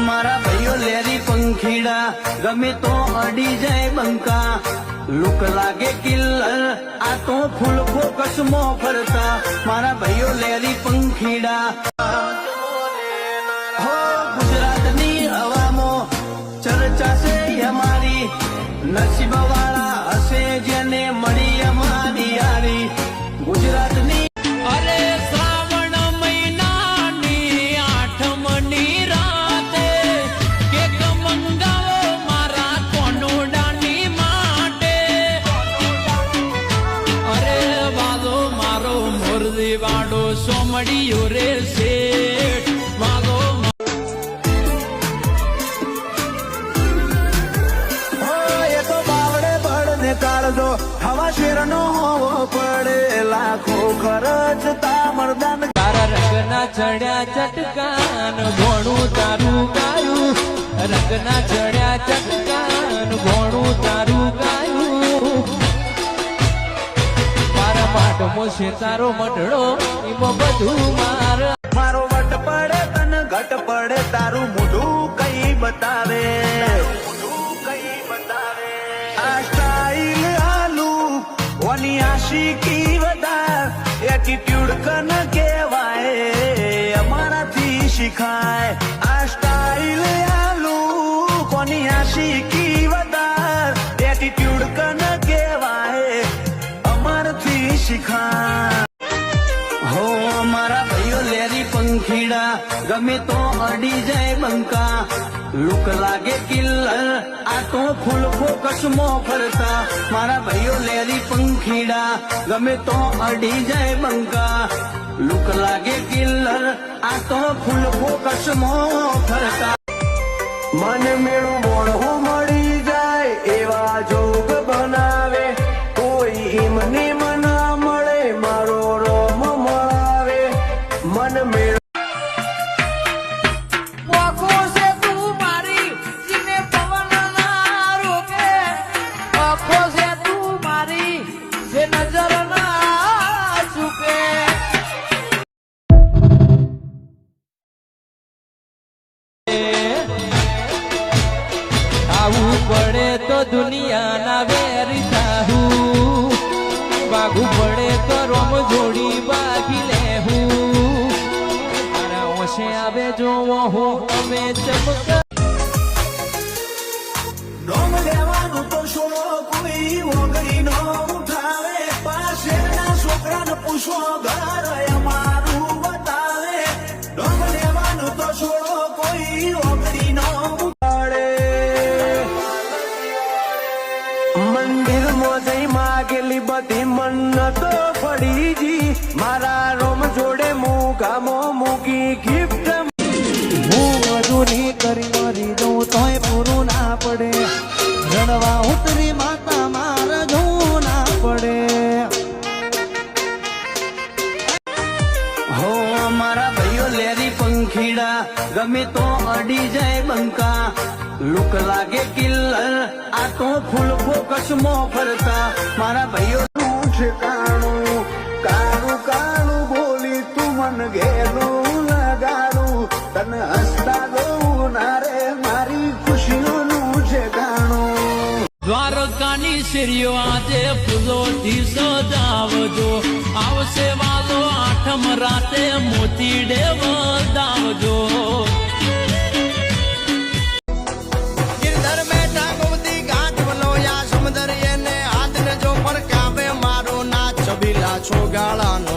મારા ભાઈઓ લેરી પંખીડા ગમે તો અડી જાય બંકા લુક લાગે કિલ્લર આ તો ફૂલ ફોકસમાં ફરતા મારા ભાઈઓ લેરી પંખીડા હો ગુજરાતની હવામાં ચર્ચા છે અમારી નસીબ વાળા હશે જેને મળી અમારી યારી ગુજરાતની અરે શ્રાવણ મહિનાની આઠમની રાતે કેક મંગાવો મારા કોનોડાની માટે અરે વાલો મારો મોરદી વાડો સોમડીયો રે શેઠ વાલો કાળજો હવા શેરનો હોવો પડે લાખો ખર્ચતા મરદાન તારા રંગના ચડ્યા ચટકાન ઘોણું તારું ગાયું રંગના ચડ્યા ચટકાન ઘોણું તારું ગાયું મારા પાટમો છે તારો મઢડો એમાં બધું મારો વટ પડે તને ઘટ પડે તારું મોઢું કઈ બતાવે ઓની આશિકી વધાર એટીટ્યુડ કન કહેવાય અમારાથી શીખાય આ સ્ટાઇલ આલુ કોની આશિકી વધાર એટીટ્યુડ કન કહેવાય અમારાથી શીખાય હો મારા ભાઈઓ લેરી પંખીડા ગમે તો અડી જાય બંકા લુક લાગે કિલ્લર આ તો ફૂલ ફોકસમાં ફરતા મારા ભાઈઓ લેરી પંખીડા ગમે તો અડી જાય બંકા લુક લાગે કિલ્લર આ તો ફૂલ ફોકસમાં ફરતા મને મેળું મોડું મળી જાય એવા જોગ બનાવે કોઈ એમને મના મળે મારો રોમ મળાવે મન મેળ આવું પડે તો દુનિયાના વેરી થાહું વાગું પડે તો રોમ જોડી વાગી લેહું મારા ઓછે આવે જોવો હું અમે ચમક ડોમ લેવાનું તો છોડો કોઈ ઓગળી નો ઉઠાવે પાછળના છોકરાને પૂછો ઘર અમારું બતાવે ડોમ લેવાનું તો છોડો કોઈ ઓગળી નો ઉઠાડે મંદિરમાં જઈ માગેલી બધી મન્નતો ફળીજી મારા રોમ જોડે મુકામો મૂકી ગિફ્ટ હું મજૂરી કરી મરી દઉં તોય પૂરું ના પડે રણવા ઉતરી માતા મારા જોવું ના પડે હો મારા ભાઈઓ લેરી પંખીડા ગમે તો અડી જાય બંકા લુક લાગે કિલ્લર આ તો ફૂલ ફોકસમાં ફરતા મારા ભાઈઓ ઠેકાણું કાણું કાણું બોલી તું મન ઘેલું લગાડું તને હસતા દઉં ના રે મારી ખુશીઓનું ઠેકાણું દ્વારકાની શેરીઓ આજે ફૂલોથી સજાવજો આવશે વાલો આઠમ રાતે મોતી ડેવ દાવજો ગિરધર બેઠા ગોમતી ઘાટ વલોયા સમુદર એને હાથ ને જો ફરકાવે મારો નાચ છબીલા છો ગાળાનો